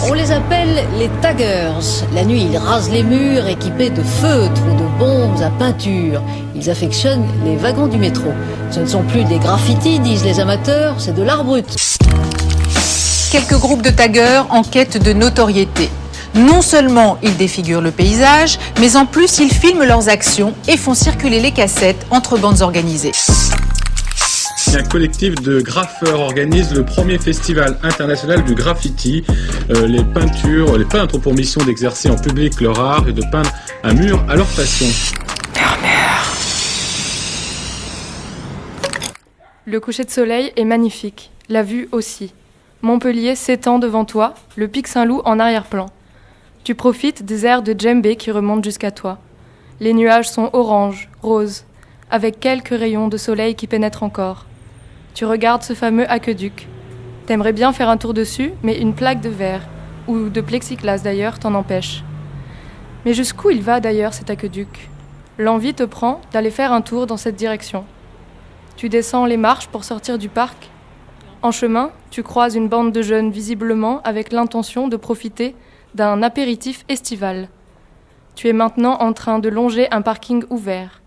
On les appelle les taggers. La nuit, ils rasent les murs équipés de feutres ou de bombes à peinture. Ils affectionnent les wagons du métro. Ce ne sont plus des graffitis, disent les amateurs, c'est de l'art brut. Quelques groupes de taggers en quête de notoriété. Non seulement ils défigurent le paysage, mais en plus ils filment leurs actions et font circuler les cassettes entre bandes organisées. Un collectif de graffeurs organise le premier festival international du graffiti. Les peintres ont pour mission d'exercer en public leur art et de peindre un mur à leur façon. Le coucher de soleil est magnifique, la vue aussi. Montpellier s'étend devant toi, le pic Saint-Loup en arrière-plan. Tu profites des airs de djembé qui remontent jusqu'à toi. Les nuages sont orange, rose, avec quelques rayons de soleil qui pénètrent encore. Tu regardes ce fameux aqueduc. T'aimerais bien faire un tour dessus, mais une plaque de verre, ou de plexiglas d'ailleurs, t'en empêche. Mais jusqu'où il va d'ailleurs cet aqueduc ? L'envie te prend d'aller faire un tour dans cette direction. Tu descends les marches pour sortir du parc. En chemin, tu croises une bande de jeunes visiblement avec l'intention de profiter d'un apéritif estival. Tu es maintenant en train de longer un parking ouvert.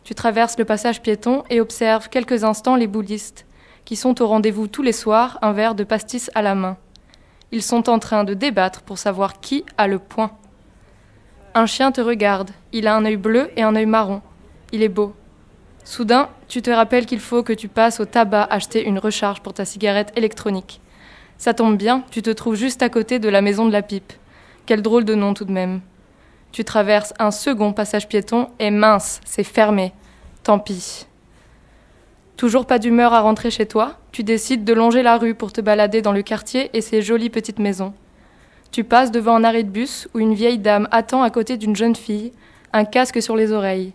Tu traverses le passage piéton et observes quelques instants les boulistes, qui sont au rendez-vous tous les soirs, un verre de pastis à la main. Ils sont en train de débattre pour savoir qui a le point. Un chien te regarde, il a un œil bleu et un œil marron. Il est beau. Soudain, tu te rappelles qu'il faut que tu passes au tabac acheter une recharge pour ta cigarette électronique. Ça tombe bien, tu te trouves juste à côté de la maison de la pipe. Quel drôle de nom tout de même. Tu traverses un second passage piéton et mince, c'est fermé. Tant pis. Toujours pas d'humeur à rentrer chez toi, tu décides de longer la rue pour te balader dans le quartier et ses jolies petites maisons. Tu passes devant un arrêt de bus où une vieille dame attend à côté d'une jeune fille, un casque sur les oreilles.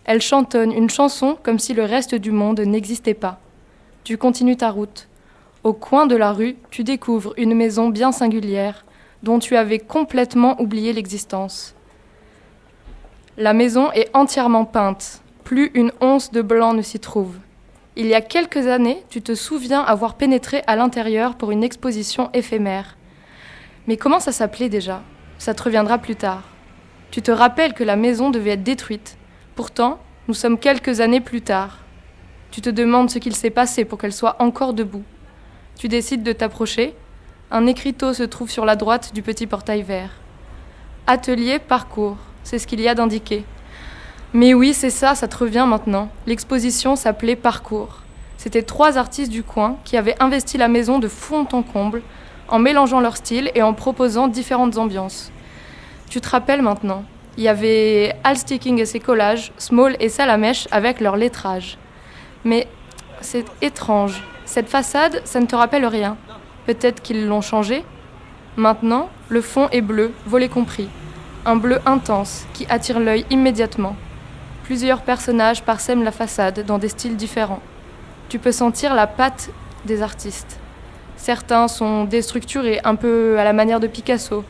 Elle chantonne une chanson comme si le reste du monde n'existait pas. Tu continues ta route. Au coin de la rue, tu découvres une maison bien singulière, dont tu avais complètement oublié l'existence. La maison est entièrement peinte. Plus une once de blanc ne s'y trouve. Il y a quelques années, tu te souviens avoir pénétré à l'intérieur pour une exposition éphémère. Mais comment ça s'appelait déjà ? Ça te reviendra plus tard. Tu te rappelles que la maison devait être détruite. Pourtant, nous sommes quelques années plus tard. Tu te demandes ce qu'il s'est passé pour qu'elle soit encore debout. Tu décides de t'approcher. Un écriteau se trouve sur la droite du petit portail vert. Atelier parcours, c'est ce qu'il y a d'indiqué. Mais oui, c'est ça, ça te revient maintenant. L'exposition s'appelait Parcours. C'était 3 artistes du coin qui avaient investi la maison de fond en comble, en mélangeant leurs styles et en proposant différentes ambiances. Tu te rappelles maintenant ? Il y avait Al Sticking et ses collages, Small et Salamèche avec leur lettrage. Mais c'est étrange. Cette façade, ça ne te rappelle rien. Peut-être qu'ils l'ont changée ? Maintenant, le fond est bleu, volet compris. Un bleu intense qui attire l'œil immédiatement. Plusieurs personnages parsèment la façade dans des styles différents. Tu peux sentir la patte des artistes. Certains sont déstructurés, un peu à la manière de Picasso.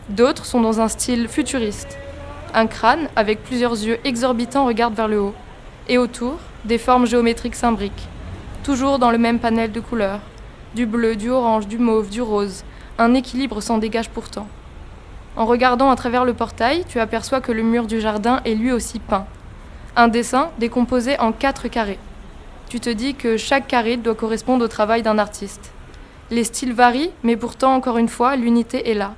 D'autres sont dans un style futuriste. Un crâne, avec plusieurs yeux exorbitants, regarde vers le haut. Et autour, des formes géométriques s'imbriquent. Toujours dans le même panel de couleurs. Du bleu, du orange, du mauve, du rose. Un équilibre s'en dégage pourtant. En regardant à travers le portail, tu aperçois que le mur du jardin est lui aussi peint. Un dessin décomposé en 4 carrés. Tu te dis que chaque carré doit correspondre au travail d'un artiste. Les styles varient, mais pourtant, encore une fois, l'unité est là.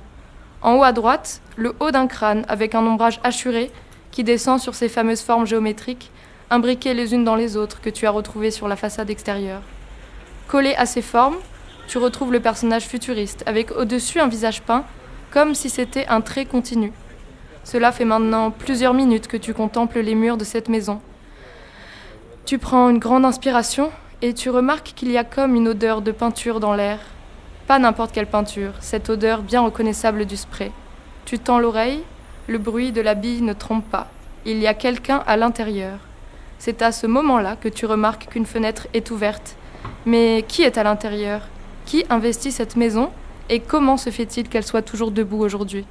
En haut à droite, le haut d'un crâne avec un ombrage hachuré qui descend sur ces fameuses formes géométriques, imbriquées les unes dans les autres que tu as retrouvées sur la façade extérieure. Collé à ces formes, tu retrouves le personnage futuriste, avec au-dessus un visage peint, comme si c'était un trait continu. Cela fait maintenant plusieurs minutes que tu contemples les murs de cette maison. Tu prends une grande inspiration et tu remarques qu'il y a comme une odeur de peinture dans l'air. Pas n'importe quelle peinture, cette odeur bien reconnaissable du spray. Tu tends l'oreille, le bruit de la bille ne trompe pas. Il y a quelqu'un à l'intérieur. C'est à ce moment-là que tu remarques qu'une fenêtre est ouverte. Mais qui est à l'intérieur ? Qui investit cette maison ? Et comment se fait-il qu'elle soit toujours debout aujourd'hui ?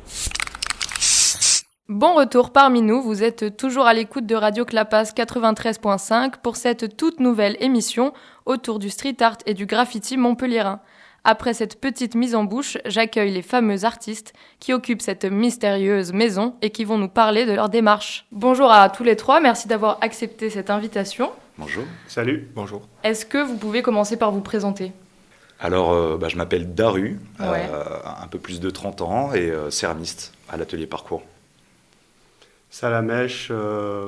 Bon retour parmi nous, vous êtes toujours à l'écoute de Radio Clapas 93.5 pour cette toute nouvelle émission autour du street art et du graffiti montpelliérain. Après cette petite mise en bouche, j'accueille les fameux artistes qui occupent cette mystérieuse maison et qui vont nous parler de leur démarche. Bonjour à tous les trois, merci d'avoir accepté cette invitation. Bonjour. Salut. Bonjour. Est-ce que vous pouvez commencer par vous présenter ? Alors, je m'appelle Daru, Ouais. un peu plus de 30 ans et céramiste à l'atelier Parcours. Salamèche,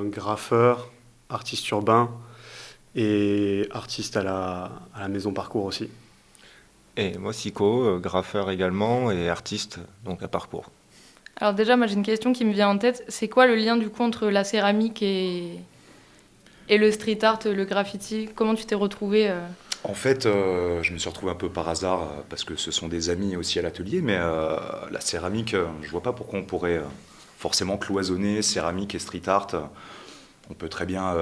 graffeur, artiste urbain et artiste à la maison Parcours aussi. Et moi, Siko, graffeur également et artiste, donc à Parcours. Alors déjà, moi j'ai une question qui me vient en tête. C'est quoi le lien du coup entre la céramique et le street art, le graffiti ? Comment tu t'es retrouvé En fait, je me suis retrouvé un peu par hasard parce que ce sont des amis aussi à l'atelier, mais la céramique, je vois pas pourquoi on pourrait forcément cloisonner céramique et street art. On peut très bien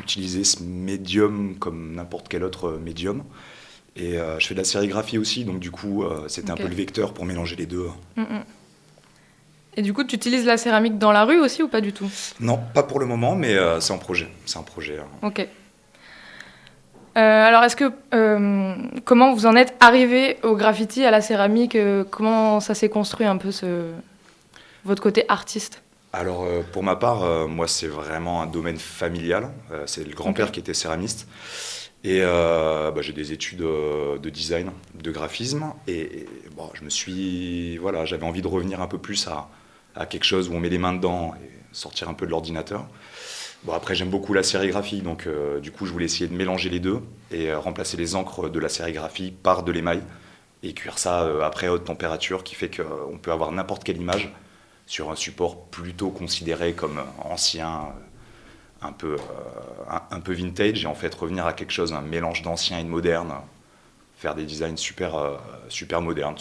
utiliser ce médium comme n'importe quel autre médium. Et je fais de la sérigraphie aussi, donc du coup, c'était Ok. un peu le vecteur pour mélanger les deux. Et du coup, tu utilises la céramique dans la rue aussi ou pas du tout ? Non, pas pour le moment, mais c'est en projet. C'est un projet. Ok. Alors, comment vous en êtes arrivé au graffiti, à la céramique ? Comment ça s'est construit un peu votre côté artiste ? Alors, pour ma part, moi, c'est vraiment un domaine familial. C'est le grand-père qui était céramiste. Et j'ai des études de design, de graphisme. Et bon, j'avais envie de revenir un peu plus à quelque chose où on met les mains dedans et sortir un peu de l'ordinateur. Bon, après, j'aime beaucoup la sérigraphie, donc du coup, je voulais essayer de mélanger les deux et remplacer les encres de la sérigraphie par de l'émail et cuire ça après à haute température, qui fait qu'on peut avoir n'importe quelle image sur un support plutôt considéré comme ancien, un peu vintage, et en fait revenir à quelque chose, un mélange d'ancien et de moderne, faire des designs super modernes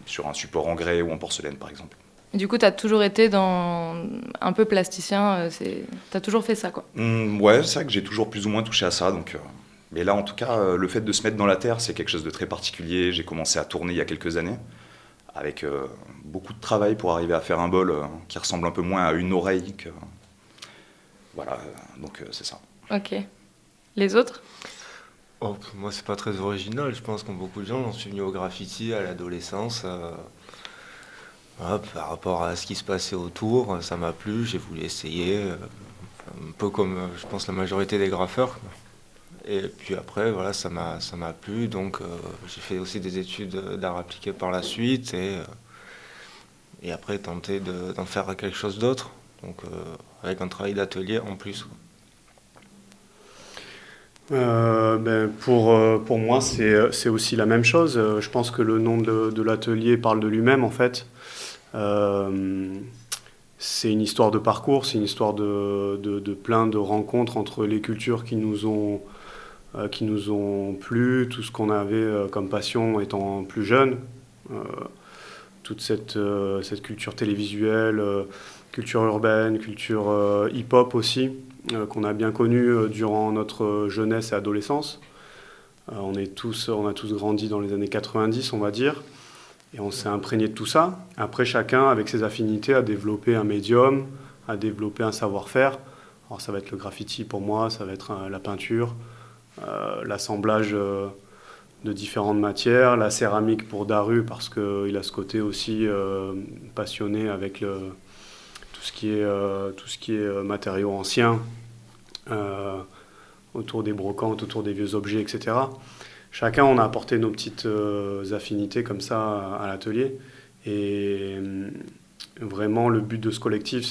sur un support en grès ou en porcelaine, par exemple. Du coup, tu as toujours été un peu plasticien, tu as toujours fait ça, quoi. Ouais, c'est vrai que j'ai toujours plus ou moins touché à ça. Mais là, en tout cas, le fait de se mettre dans la terre, c'est quelque chose de très particulier. J'ai commencé à tourner il y a quelques années, avec beaucoup de travail pour arriver à faire un bol qui ressemble un peu moins à une oreille que... Voilà, donc c'est ça. Ok. Les autres ? Oh, moi, c'est pas très original. Je pense que beaucoup de gens, j'en suis venu au graffiti à l'adolescence. Par rapport à ce qui se passait autour, ça m'a plu, j'ai voulu essayer. Un peu comme, je pense, la majorité des graffeurs. Et puis après, voilà, ça m'a plu. Donc, j'ai fait aussi des études d'art appliqué par la suite. Et après, tenter d'en faire quelque chose d'autre. Donc, avec un travail d'atelier en plus. Pour moi, c'est aussi la même chose. Je pense que le nom de l'atelier parle de lui-même, en fait. C'est une histoire de parcours, c'est une histoire de plein de rencontres entre les cultures qui nous ont plu, tout ce qu'on avait comme passion étant plus jeune, toute cette culture télévisuelle, culture urbaine, culture hip-hop aussi, qu'on a bien connue durant notre jeunesse et adolescence. On a tous grandi dans les années 90, on va dire. Et on s'est imprégné de tout ça. Après, chacun, avec ses affinités, a développé un médium, a développé un savoir-faire. Alors, ça va être le graffiti pour moi, ça va être la peinture, l'assemblage de différentes matières, la céramique pour Daru, parce qu'il a ce côté aussi passionné avec tout ce qui est matériaux anciens, autour des brocantes, autour des vieux objets, etc. Chacun, on a apporté nos petites affinités comme ça à l'atelier. Et vraiment, le but de ce collectif,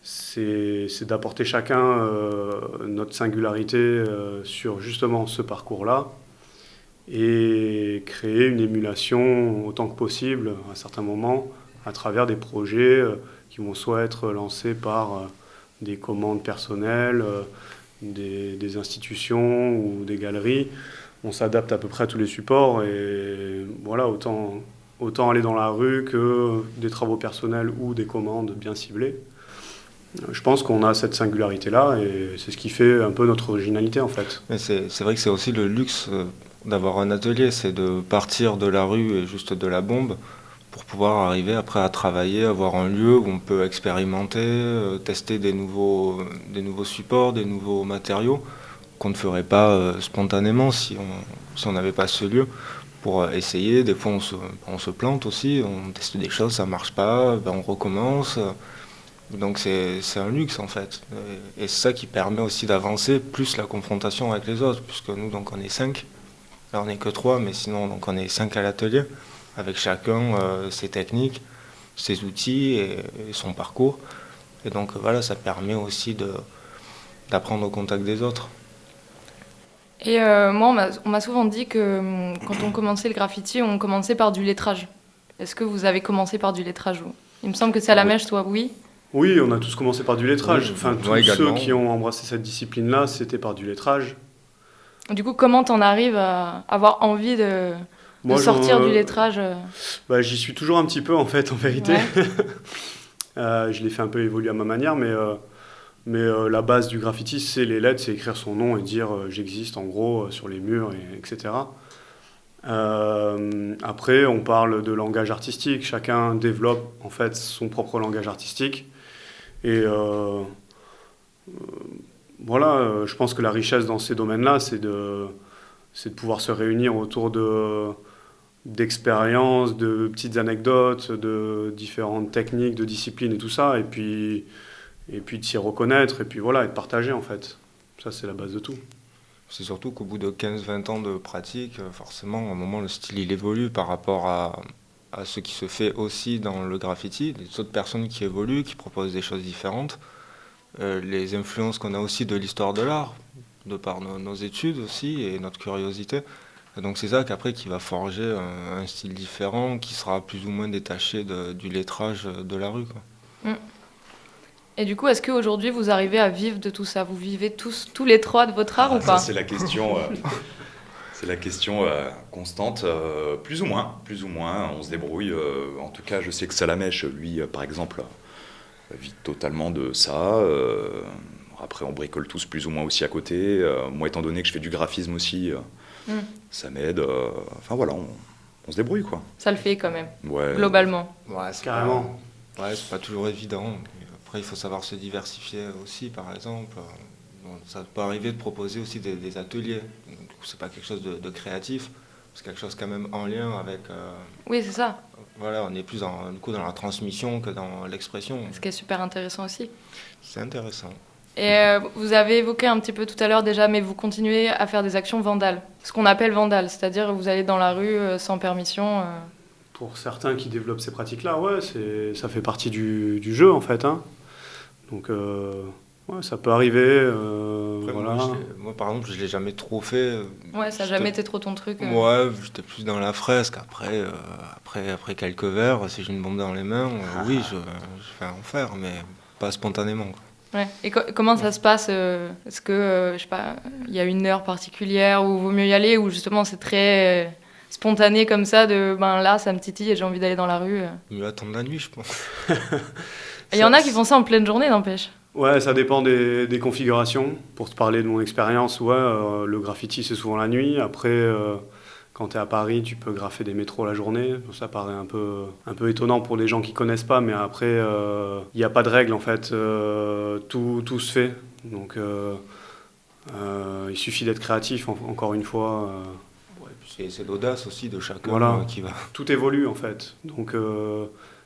c'est d'apporter chacun notre singularité sur justement ce parcours-là et créer une émulation autant que possible à certains moments à travers des projets qui vont soit être lancés par des commandes personnelles, des institutions ou des galeries. On s'adapte à peu près à tous les supports et voilà, autant aller dans la rue que des travaux personnels ou des commandes bien ciblées. Je pense qu'on a cette singularité-là et c'est ce qui fait un peu notre originalité en fait. Mais c'est vrai que c'est aussi le luxe d'avoir un atelier, c'est de partir de la rue et juste de la bombe pour pouvoir arriver après à travailler, avoir un lieu où on peut expérimenter, tester des nouveaux supports, des nouveaux matériaux qu'on ne ferait pas spontanément si on n'avait pas ce lieu pour essayer. Des fois on se plante aussi, on teste des choses, ça marche pas, on recommence. Donc c'est un luxe en fait. Et c'est ça qui permet aussi d'avancer, plus la confrontation avec les autres, puisque nous donc on est 5. Là on n'est que 3, mais sinon donc on est 5 à l'atelier, avec chacun ses techniques, ses outils et son parcours. Et donc voilà, ça permet aussi d'apprendre au contact des autres. Et moi, on m'a souvent dit que quand on commençait le graffiti, on commençait par du lettrage. Est-ce que vous avez commencé par du lettrage, vous ? Il me semble que c'est à la mèche, toi, oui ? Oui, on a tous commencé par du lettrage. Oui, enfin, tous également. ceux qui ont embrassé cette discipline-là, c'était par du lettrage. Du coup, comment t'en arrives à avoir envie de sortir du lettrage J'y suis toujours un petit peu, en fait, en vérité. Ouais. Je l'ai fait un peu évoluer à ma manière, mais la base du graffiti, c'est les lettres, c'est écrire son nom et dire j'existe, en gros, sur les murs, etc. Après, on parle de langage artistique. Chacun développe, en fait, son propre langage artistique. Et voilà, je pense que la richesse dans ces domaines-là, c'est de pouvoir se réunir autour d'expériences, de petites anecdotes, de différentes techniques, de disciplines et tout ça, et puis de s'y reconnaître, et puis voilà, et de partager en fait. Ça, c'est la base de tout. C'est surtout qu'au bout de 15-20 ans de pratique, forcément, à un moment, le style il évolue par rapport à ce qui se fait aussi dans le graffiti, les autres personnes qui évoluent, qui proposent des choses différentes, les influences qu'on a aussi de l'histoire de l'art, de par nos études aussi et notre curiosité. Et donc c'est ça qu'après qui va forger un style différent, qui sera plus ou moins détaché du lettrage de la rue, quoi. Et du coup, est-ce qu'aujourd'hui, vous arrivez à vivre de tout ça ? Vous vivez tous les trois de votre art ou pas ? Ça, c'est la question... C'est la question constante, plus ou moins, on se débrouille. En tout cas, je sais que Salamèche, lui, par exemple, vit totalement de ça. Après, on bricole tous plus ou moins aussi à côté. Moi, étant donné que je fais du graphisme aussi, ça m'aide. Enfin voilà, on se débrouille, quoi. Ça le fait quand même, ouais. Globalement. Ouais, c'est Carrément. C'est pas toujours évident. Après, il faut savoir se diversifier aussi, par exemple. Ça peut arriver de proposer aussi des ateliers. Donc, c'est pas quelque chose de créatif, c'est quelque chose quand même en lien avec... Oui, c'est ça. Voilà, on est plus dans la transmission que dans l'expression. Ce qui est super intéressant aussi. C'est intéressant. Et vous avez évoqué un petit peu tout à l'heure déjà, mais vous continuez à faire des actions vandales. Ce qu'on appelle vandales, c'est-à-dire vous allez dans la rue sans permission. Pour certains qui développent ces pratiques-là, ouais, ça fait partie du jeu en fait. Hein. Donc... ouais, ça peut arriver. Après, voilà. moi, par exemple, je l'ai jamais trop fait. Ouais, ça n'a jamais été trop ton truc. Ouais, j'étais plus dans la fresque. Après quelques verres, si j'ai une bombe dans les mains, oui, je vais en faire, mais pas spontanément, quoi. Ouais. Et comment ça se passe Est-ce que, je sais pas, il y a une heure particulière où il vaut mieux y aller, ou justement c'est très spontané comme ça, là, ça me titille et j'ai envie d'aller dans la rue Mieux attendre la nuit, je pense. Il y en a qui font ça en pleine journée, n'empêche. Ouais, ça dépend des configurations. Pour te parler de mon expérience, ouais, le graffiti, c'est souvent la nuit. Après, quand tu es à Paris, tu peux graffer des métros la journée. Ça paraît un peu étonnant pour les gens qui connaissent pas, mais après, il n'y a pas de règle, en fait. Tout se fait. Donc, il suffit d'être créatif, encore une fois. Ouais, c'est l'audace aussi de chacun, voilà. Qui va... Tout évolue, en fait. Donc...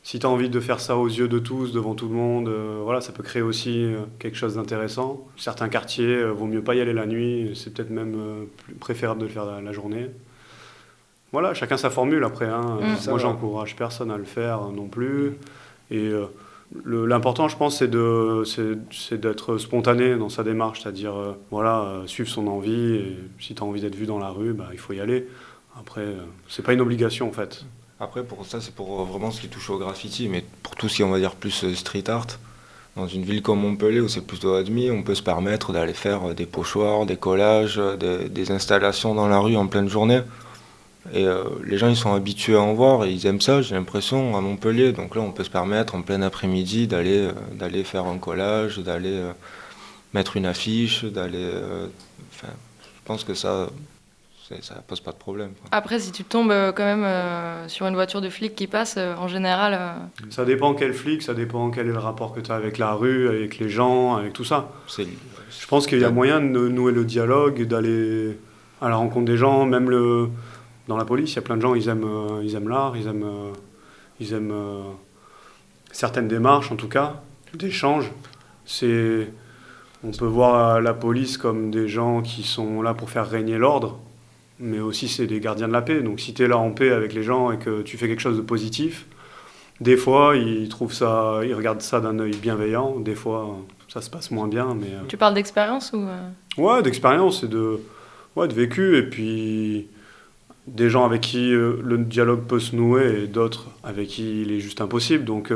si tu as envie de faire ça aux yeux de tous, devant tout le monde, voilà, ça peut créer aussi quelque chose d'intéressant. Certains quartiers, vaut mieux pas y aller la nuit, c'est peut-être même plus préférable de le faire la journée. Voilà, chacun sa formule après. Hein. Moi, j'encourage personne à le faire non plus. Et l'important, je pense, c'est d'être spontané dans sa démarche, c'est-à-dire suivre son envie. Et si tu as envie d'être vu dans la rue, il faut y aller. Après, c'est pas une obligation, en fait. Après, pour ça, c'est pour vraiment ce qui touche au graffiti, mais pour tout ce qui est, on va dire, plus street art, dans une ville comme Montpellier, où c'est plutôt admis, on peut se permettre d'aller faire des pochoirs, des collages, des installations dans la rue en pleine journée. Et les gens, ils sont habitués à en voir, et ils aiment ça, j'ai l'impression, à Montpellier. Donc là, on peut se permettre, en plein après-midi, d'aller faire un collage, d'aller mettre une affiche, je pense que ça... ça pose pas de problème, quoi. Après, si tu tombes quand même sur une voiture de flic qui passe, en général... Ça dépend quel flic, ça dépend quel est le rapport que tu as avec la rue, avec les gens, avec tout ça. Je pense qu'il y a moyen de nouer le dialogue, d'aller à la rencontre des gens, même dans la police, il y a plein de gens, ils aiment l'art, ils aiment certaines démarches en tout cas, d'échanges. On peut voir la police comme des gens qui sont là pour faire régner l'ordre, mais aussi c'est des gardiens de la paix. Donc si tu es là en paix avec les gens et que tu fais quelque chose de positif, des fois ils regardent ça d'un œil bienveillant, des fois ça se passe moins bien. Mais, Tu parles d'expérience ou Ouais, d'expérience et de vécu, et puis des gens avec qui le dialogue peut se nouer et d'autres avec qui il est juste impossible. Donc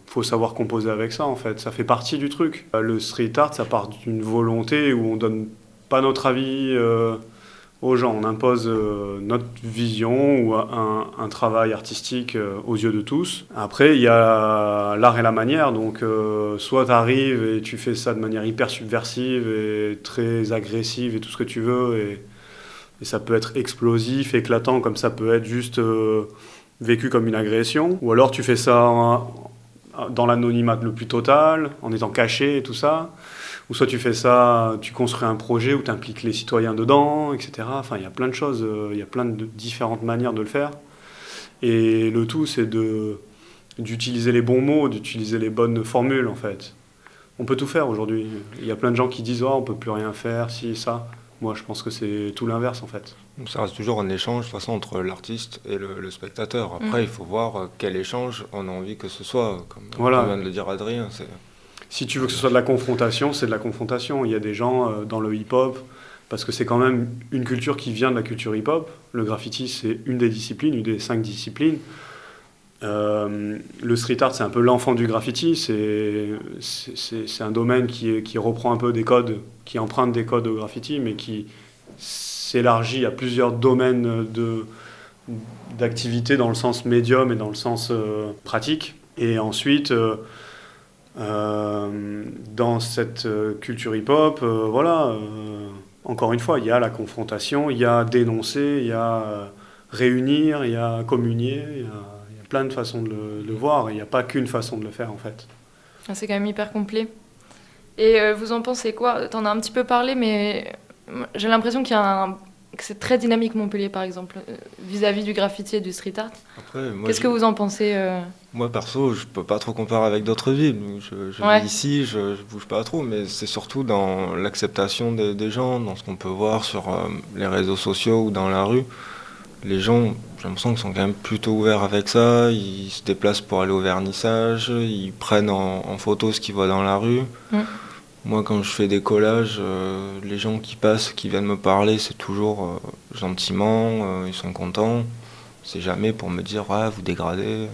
faut savoir composer avec ça en fait, ça fait partie du truc. Le street art, ça part d'une volonté où on donne pas notre avis aux gens, on impose notre vision ou un travail artistique aux yeux de tous. Après il y a l'art et la manière, donc soit tu arrives et tu fais ça de manière hyper subversive et très agressive et tout ce que tu veux, et ça peut être explosif, éclatant, comme ça peut être juste vécu comme une agression. Ou alors tu fais ça dans l'anonymat le plus total, en étant caché et tout ça. Ou soit tu fais ça, tu construis un projet où tu impliques les citoyens dedans, etc. Enfin, il y a plein de choses, il y a plein de différentes manières de le faire. Et le tout, c'est d'utiliser les bons mots, d'utiliser les bonnes formules, en fait. On peut tout faire aujourd'hui. Il y a plein de gens qui disent « Oh, on peut plus rien faire, si, ça ». Moi, je pense que c'est tout l'inverse, en fait. Ça reste toujours un échange, de toute façon, entre l'artiste et le spectateur. Après, il faut voir quel échange on a envie que ce soit. Comme vient de le dire Adrien. Si tu veux que ce soit de la confrontation, c'est de la confrontation. Il y a des gens dans le hip-hop, parce que c'est quand même une culture qui vient de la culture hip-hop. Le graffiti, c'est une des disciplines, une des 5 disciplines. Le street art, c'est un peu l'enfant du graffiti. C'est un domaine qui reprend un peu des codes, qui emprunte des codes au graffiti, mais qui s'élargit à plusieurs domaines d'activité dans le sens médium et dans le sens pratique. Et ensuite, dans cette culture hip-hop, encore une fois, il y a la confrontation, il y a dénoncer, il y a réunir, il y a communier, il y a plein de façons de le voir, il n'y a pas qu'une façon de le faire en fait. C'est quand même hyper complet. Et vous en pensez quoi ? T'en as un petit peu parlé, mais j'ai l'impression que c'est très dynamique Montpellier par exemple, vis-à-vis du graffiti et du street art. Après, qu'est-ce que vous en pensez Moi perso, je peux pas trop comparer avec d'autres villes. Je vis ici, je bouge pas trop, mais c'est surtout dans l'acceptation des gens, dans ce qu'on peut voir sur les réseaux sociaux ou dans la rue. Les gens, j'ai l'impression qu'ils sont quand même plutôt ouverts avec ça, ils se déplacent pour aller au vernissage, ils prennent en photo ce qu'ils voient dans la rue. Moi, quand je fais des collages, les gens qui passent, qui viennent me parler, c'est toujours gentiment, ils sont contents. C'est jamais pour me dire « Ouais, vous dégradez ».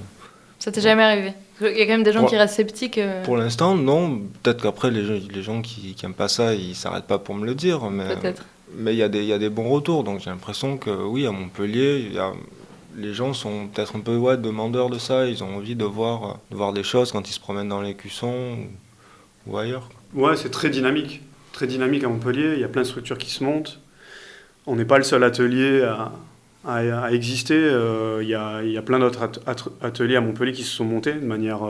Ça t'est jamais arrivé ? Il y a quand même des gens qui restent sceptiques. Pour l'instant, non. Peut-être qu'après, les gens qui n'aiment pas ça, ils s'arrêtent pas pour me le dire. Peut-être. Mais il y a des bons retours, donc j'ai l'impression que oui, à Montpellier, les gens sont peut-être un peu demandeurs de ça, ils ont envie de voir des choses quand ils se promènent dans les cuissons ou ailleurs. Ouais, c'est très dynamique à Montpellier, il y a plein de structures qui se montent. On n'est pas le seul atelier à exister, il y a plein d'autres ateliers à Montpellier qui se sont montés de manière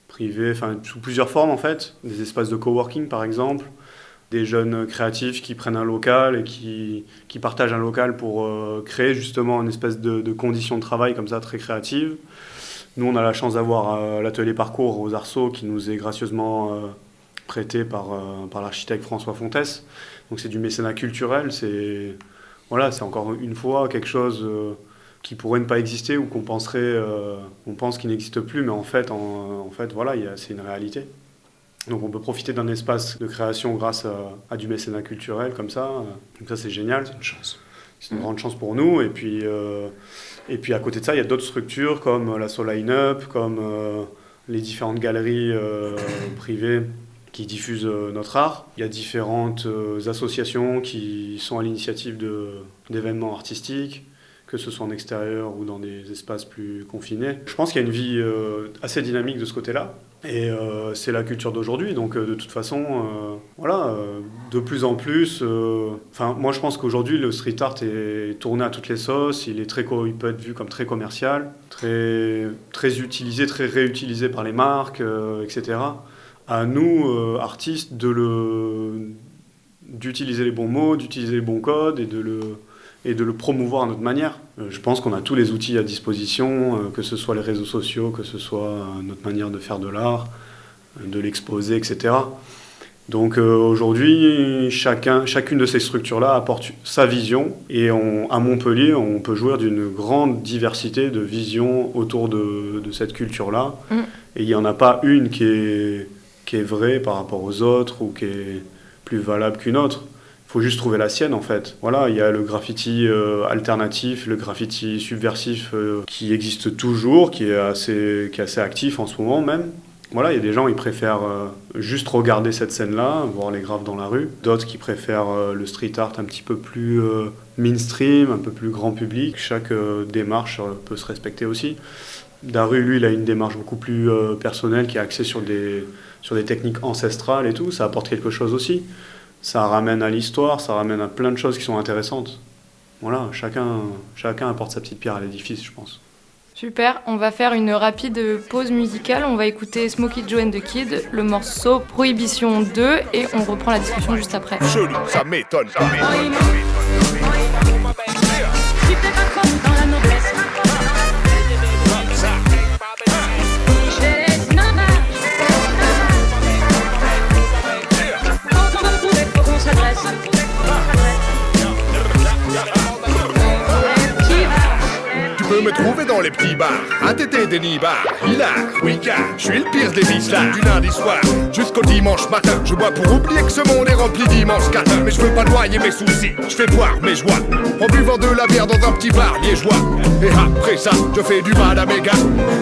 privée, sous plusieurs formes en fait, des espaces de coworking par exemple, des jeunes créatifs qui prennent un local et qui partagent un local pour créer justement une espèce de conditions de travail comme ça très créatives. Nous, on a la chance d'avoir l'atelier Parcours aux Arceaux qui nous est gracieusement prêté par l'architecte François Fontès. Donc c'est du mécénat culturel, c'est encore une fois quelque chose qui pourrait ne pas exister ou qu'on pense qu'il n'existe plus, mais en fait c'est une réalité. Donc on peut profiter d'un espace de création grâce à du mécénat culturel comme ça. Donc ça c'est génial. C'est une chance. C'est une grande chance pour nous. Et puis à côté de ça, il y a d'autres structures comme la So Line Up, comme les différentes galeries privées qui diffusent notre art. Il y a différentes associations qui sont à l'initiative d'événements artistiques, que ce soit en extérieur ou dans des espaces plus confinés. Je pense qu'il y a une vie assez dynamique de ce côté-là. Et c'est la culture d'aujourd'hui, donc de toute façon, de plus en plus. Moi, je pense qu'aujourd'hui, le street art est tourné à toutes les sauces. Il peut être vu comme très commercial, très utilisé, très réutilisé par les marques, etc. À nous, artistes, d'utiliser les bons mots, d'utiliser les bons codes et de le promouvoir à notre manière. Je pense qu'on a tous les outils à disposition, que ce soit les réseaux sociaux, que ce soit notre manière de faire de l'art, de l'exposer, etc. Donc aujourd'hui, chacune de ces structures-là apporte sa vision. Et à Montpellier, on peut jouir d'une grande diversité de visions autour de cette culture-là. Et il n'y en a pas une qui est vraie par rapport aux autres ou qui est plus valable qu'une autre. Il faut juste trouver la sienne, en fait. Voilà, il y a le graffiti alternatif, le graffiti subversif qui existe toujours, qui est assez actif en ce moment même. Voilà, il y a des gens qui préfèrent juste regarder cette scène-là, voir les graphes dans la rue. D'autres qui préfèrent le street art un petit peu plus mainstream, un peu plus grand public. Chaque démarche peut se respecter aussi. Daru, lui, il a une démarche beaucoup plus personnelle qui est axée sur des techniques ancestrales et tout. Ça apporte quelque chose aussi. Ça ramène à l'histoire, ça ramène à plein de choses qui sont intéressantes. Voilà, chacun apporte sa petite pierre à l'édifice, je pense. Super, on va faire une rapide pause musicale. On va écouter Smokey Joe and the Kid, le morceau Prohibition 2, et on reprend la discussion juste après. Chelou, ça m'étonne. Tu peux me trouver dans les petits bars, ATT des nibards, Hilar, Wicca, je suis le pire des islards. Du lundi soir jusqu'au dimanche matin, je bois pour oublier que ce monde est rempli d'immenses catins. Mais je veux pas noyer mes soucis, je fais boire mes joies en buvant de la bière dans un petit bar liégeois. Et après ça, je fais du mal à mes gars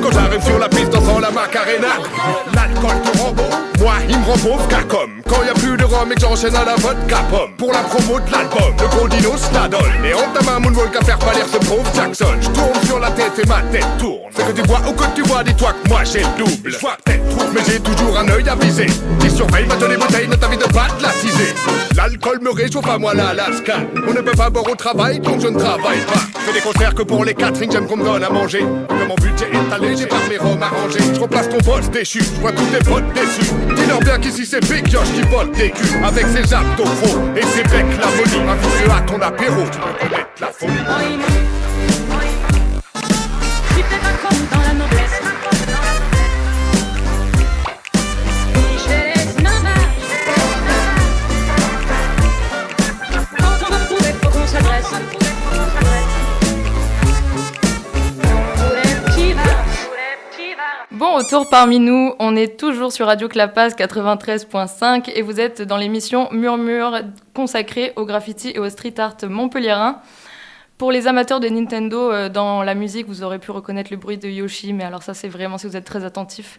quand j'arrive sur la piste dansant la Macarena. L'alcool te rend beau, moi il me rend pauvre car comme quand y a plus de rhum et que j'enchaîne à la vodka pomme. Pour la promo de l'album, le gros dinos la donne. Et on t'a ma moonwalk à faire pâlir ce pauvre Jackson. Je tourne sur la tête et ma tête tourne. C'est que tu vois ou que tu vois, dis-toi que moi j'ai le double. Je vois peut-être trop, mais j'ai toujours un œil avisé qui surveille ma tenue bouteille, ne t'invite pas de l'attiser. L'alcool me réchauffe à moi l'Alaska. On ne peut pas boire au travail donc je ne travaille pas. Je fais des concerts que pour les catering, j'aime qu'on me donne à manger. Que mon budget est allégé par mes roms arrangés. Je remplace ton boss déchu, je vois tous tes potes déçus. Dis-leur bien qu'ici c'est Big Josh qui vote des culs. Avec ses abdos et ses becs l'harmonie. Invite-le à ton apéro, tu peux connaître la folie. Bon retour parmi nous, on est toujours sur Radio Clapas 93.5 et vous êtes dans l'émission Murmure consacrée au graffiti et au street art montpelliérain. Pour les amateurs de Nintendo, dans la musique, vous aurez pu reconnaître le bruit de Yoshi, mais alors ça c'est vraiment si vous êtes très attentifs.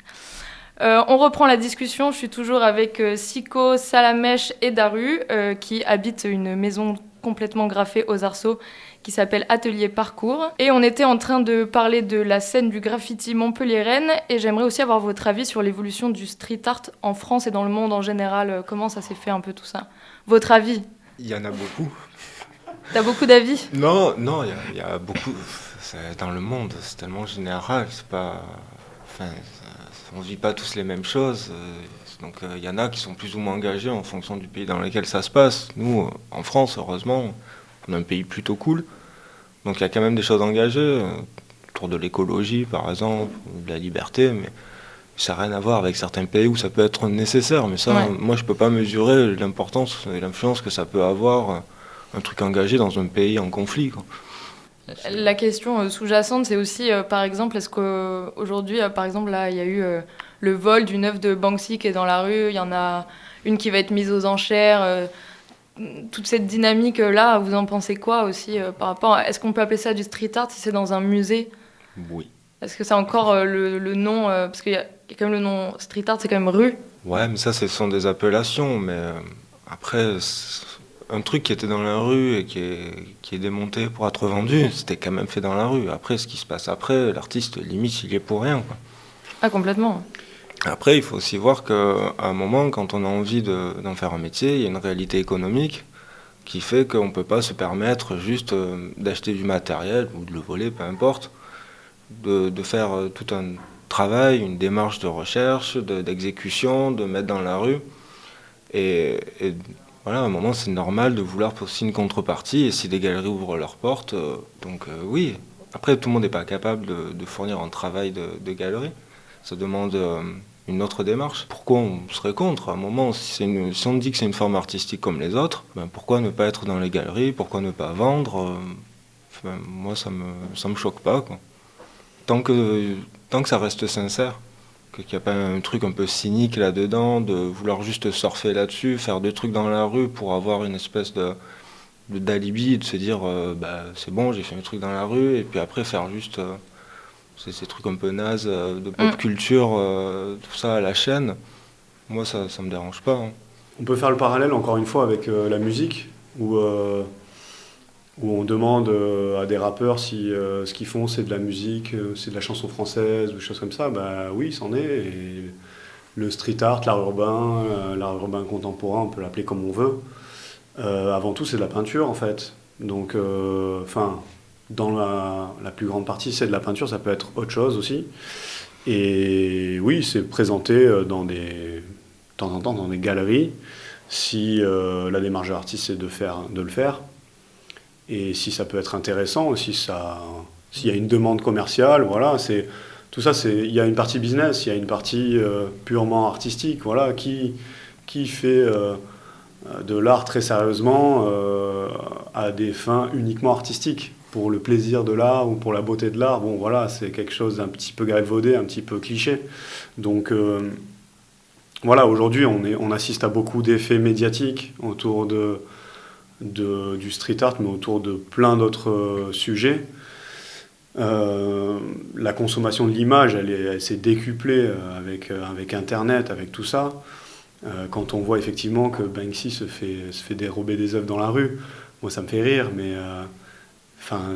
On reprend la discussion, je suis toujours avec Siko, Salamèche et Daru qui habitent une maison complètement graffée aux arceaux qui s'appelle Atelier Parcours. Et on était en train de parler de la scène du graffiti montpelliéraine et j'aimerais aussi avoir votre avis sur l'évolution du street art en France et dans le monde en général. Comment ça s'est fait un peu tout ça ? Votre avis ? Il y en a beaucoup. T'as beaucoup d'avis ? Non, il y a beaucoup. Dans le monde, c'est tellement général, c'est pas. Enfin, on vit pas tous les mêmes choses. Donc il y en a qui sont plus ou moins engagés en fonction du pays dans lequel ça se passe. Nous, en France, heureusement, on a un pays plutôt cool. Donc il y a quand même des choses engagées, autour de l'écologie par exemple, de la liberté, mais ça n'a rien à voir avec certains pays où ça peut être nécessaire. Mais ça, ouais. Moi je peux pas mesurer l'importance et l'influence que ça peut avoir, un truc engagé dans un pays en conflit, quoi. La question sous-jacente, c'est aussi, par exemple, est-ce qu'aujourd'hui, par exemple, là, il y a eu le vol d'une œuvre de Banksy qui est dans la rue, il y en a une qui va être mise aux enchères, toute cette dynamique-là, vous en pensez quoi aussi par rapport à, est-ce qu'on peut appeler ça du street art si c'est dans un musée ? Oui. Est-ce que c'est encore le nom, parce qu'il y a quand même le nom street art, c'est quand même rue. Ouais, mais ça, ce sont des appellations, mais après... Un truc qui était dans la rue et qui est démonté pour être vendu, c'était quand même fait dans la rue. Après, ce qui se passe après, l'artiste, limite, il est pour rien, quoi. Ah, complètement. Après, il faut aussi voir qu'à un moment, quand on a envie d'en faire un métier, il y a une réalité économique qui fait qu'on ne peut pas se permettre juste d'acheter du matériel ou de le voler, peu importe, de faire tout un travail, une démarche de recherche, d'exécution, de mettre dans la rue. Et voilà, à un moment, c'est normal de vouloir aussi une contrepartie, et si des galeries ouvrent leurs portes, oui. Après, tout le monde n'est pas capable de fournir un travail de galerie. Ça demande une autre démarche. Pourquoi on serait contre? À un moment, si on dit que c'est une forme artistique comme les autres, pourquoi ne pas être dans les galeries? Pourquoi ne pas vendre? Moi, ça me choque pas, quoi. Tant que ça reste sincère, qu'il n'y a pas un truc un peu cynique là-dedans, de vouloir juste surfer là-dessus, faire des trucs dans la rue pour avoir une espèce d'alibi, de se dire c'est bon, j'ai fait un truc dans la rue, et puis après faire juste ces trucs un peu nazes de pop culture, tout ça à la chaîne. Moi, ça me dérange pas. Hein. On peut faire le parallèle encore une fois avec la musique, où on demande à des rappeurs si ce qu'ils font c'est de la musique, c'est de la chanson française ou des choses comme ça. Bah oui, c'en est. Et le street art, l'art urbain contemporain, on peut l'appeler comme on veut. Avant tout, c'est de la peinture en fait. Donc, dans la plus grande partie, c'est de la peinture. Ça peut être autre chose aussi. Et oui, c'est présenté de temps en temps dans des galeries. Si la démarche de l'artiste c'est de le faire. Et si ça peut être intéressant, s'il y a une demande commerciale, voilà, tout ça, il y a une partie business, il y a une partie purement artistique, voilà, qui fait de l'art très sérieusement à des fins uniquement artistiques, pour le plaisir de l'art ou pour la beauté de l'art. Bon, voilà, c'est quelque chose d'un petit peu galvaudé, un petit peu cliché. Donc, voilà, aujourd'hui, on assiste à beaucoup d'effets médiatiques autour du street art, mais autour de plein d'autres sujets. La consommation de l'image, elle s'est décuplée avec Internet, avec tout ça. Quand on voit effectivement que Banksy se fait dérober des œuvres dans la rue, moi ça me fait rire, mais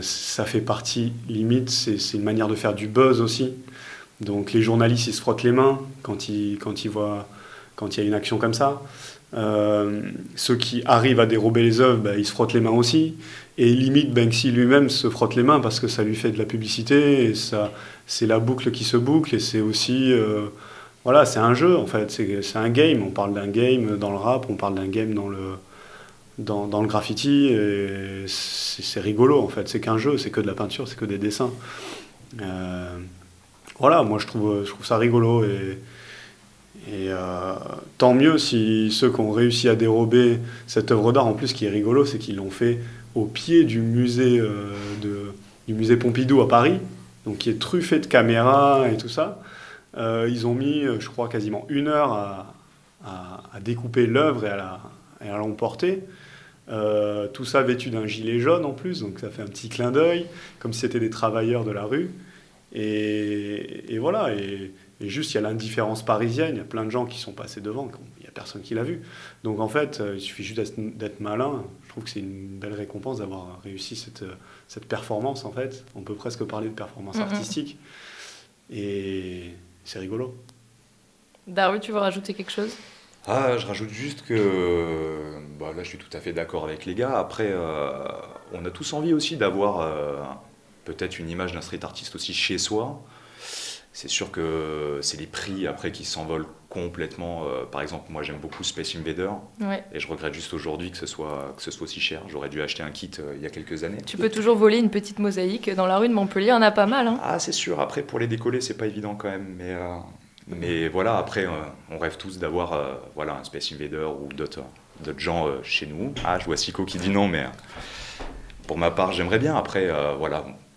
ça fait partie, limite, c'est une manière de faire du buzz aussi. Donc les journalistes, ils se frottent les mains quand il y a une action comme ça. Ceux qui arrivent à dérober les œuvres, ils se frottent les mains aussi. Et limite, Banksy lui-même se frotte les mains parce que ça lui fait de la publicité. Et ça, c'est la boucle qui se boucle. Et c'est aussi... voilà, c'est un jeu, en fait. C'est un game. On parle d'un game dans le rap, on parle d'un game dans le graffiti. Et c'est rigolo, en fait. C'est qu'un jeu, c'est que de la peinture, c'est que des dessins. Voilà, moi, je trouve ça rigolo. Et tant mieux si ceux qui ont réussi à dérober cette œuvre d'art, en plus, ce qui est rigolo, c'est qu'ils l'ont fait au pied du musée Pompidou à Paris, donc qui est truffé de caméras et tout ça. Ils ont mis, je crois, quasiment 1 heure à découper l'œuvre et à l'emporter. Tout ça vêtu d'un gilet jaune en plus, donc ça fait un petit clin d'œil, comme si c'était des travailleurs de la rue. Et voilà, et juste, il y a l'indifférence parisienne, il y a plein de gens qui sont passés devant, il n'y a personne qui l'a vu. Donc en fait, il suffit juste d'être malin. Je trouve que c'est une belle récompense d'avoir réussi cette performance, en fait. On peut presque parler de performance artistique. Et c'est rigolo. Darou, tu veux rajouter quelque chose ? Je rajoute juste que là, je suis tout à fait d'accord avec les gars. Après, on a tous envie aussi d'avoir peut-être une image d'un street artiste aussi chez soi. C'est sûr que c'est les prix après qui s'envolent complètement. Par exemple, moi j'aime beaucoup Space Invader, et je regrette juste aujourd'hui que ce soit aussi cher. J'aurais dû acheter un kit il y a quelques années. Tu peux toujours voler une petite mosaïque dans la rue de Montpellier, il y en a pas mal. Hein. Ah, c'est sûr. Après, pour les décoller, c'est pas évident quand même. Mais voilà, après, on rêve tous d'avoir un Space Invader ou d'autres gens chez nous. Je vois Siko qui dit non, mais pour ma part, j'aimerais bien. Après,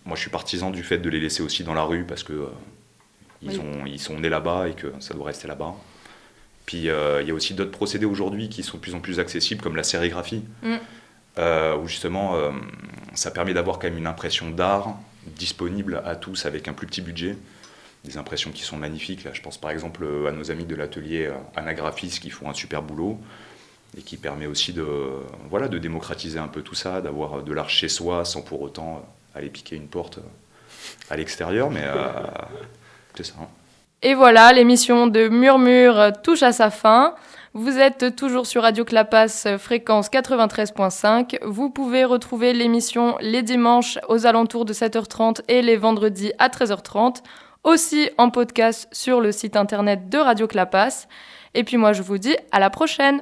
moi je suis partisan du fait de les laisser aussi dans la rue parce que ils sont nés là-bas et que ça doit rester là-bas. Puis il y a aussi d'autres procédés aujourd'hui qui sont de plus en plus accessibles, comme la sérigraphie, où justement ça permet d'avoir quand même une impression d'art disponible à tous avec un plus petit budget. Des impressions qui sont magnifiques. Là, je pense par exemple à nos amis de l'atelier Anagraphis qui font un super boulot et qui permet aussi de démocratiser un peu tout ça, d'avoir de l'art chez soi sans pour autant aller piquer une porte à l'extérieur. Mais c'est ça. Et voilà, l'émission de Murmure touche à sa fin. Vous êtes toujours sur Radio Clapas, fréquence 93.5. Vous pouvez retrouver l'émission les dimanches aux alentours de 7h30 et les vendredis à 13h30. Aussi en podcast sur le site internet de Radio Clapas. Et puis moi, je vous dis à la prochaine.